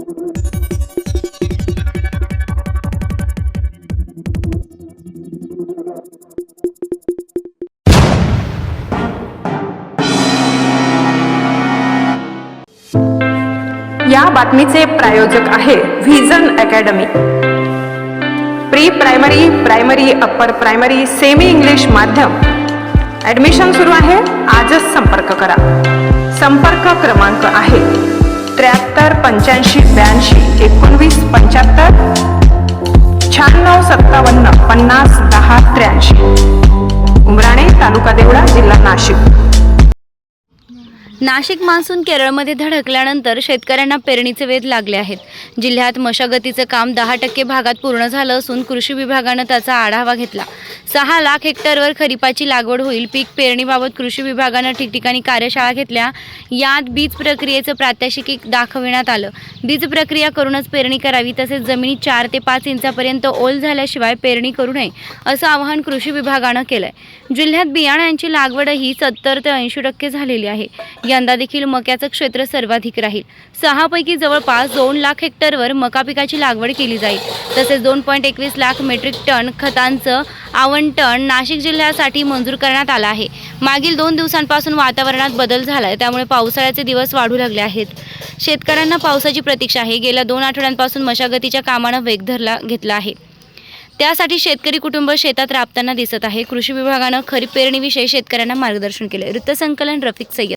या बातमीचे प्रायोजक आहे vision academy. Pre primary, primary, upper primary, semi English माध्यम ॲडमिशन सुरू आहे। आजच संपर्क करा। संपर्क क्रमांक आहे 73 85 82 19 75 96 57 50 10 83। उमराणे, तालुका देवळा, जिल्हा नाशिक। नाशिक मान्सून केरळमध्ये धडकल्यानंतर शेतकऱ्यांना पेरणीचे वेध लागले आहेत। जिल्ह्यात मशागतीचं काम 10% भागात पूर्ण झालं असून कृषी विभागानं त्याचा आढावा घेतला। 6 लाख हेक्टरवर खरीपाची लागवड होईल। पीक पेरणीबाबत कृषी विभागानं ठिकठिकाणी कार्यशाळा घेतल्या। यात बीज प्रक्रियेचं प्रात्यक्षिक दाखविण्यात आलं। बीज प्रक्रिया करूनच पेरणी करावी, तसेच जमिनी 4 ते 5 इंचापर्यंत ओल झाल्याशिवाय पेरणी करू नये असं आवाहन कृषी विभागानं केलंय। जिल्ह्यात बियाण्यांची लागवडही 70 ते 80% झालेली आहे। यंदा देखील मक्याचं क्षेत्र सर्वाधिक राहील। 6 पैकी जवळपास 2 लाख हेक्टरवर मका पिकाची लागवड केली जाईल। तसेच 2.21 लाख मेट्रिक टन खतांचं आवंटन नाशिक जिल्ह्यासाठी मंजूर करण्यात आलं आहे। मागील 2 दिवसांपासून वातावरणात बदल झालाय, त्यामुळे पावसाळ्याचे दिवस वाढू लागले आहेत। शेतकऱ्यांना पावसाची प्रतीक्षा आहे। गेल्या 2 आठवड्यांपासून मशागतीच्या कामानं वेग घेतला आहे। त्यासाठी शेतकरी कुटुंब शेतात राबताना दिसत आहे। कृषी विभागानं खरीप पेरणीविषयी शेतकऱ्यांना मार्गदर्शन केले। वृत्तसंकलन रफिक सय्यद।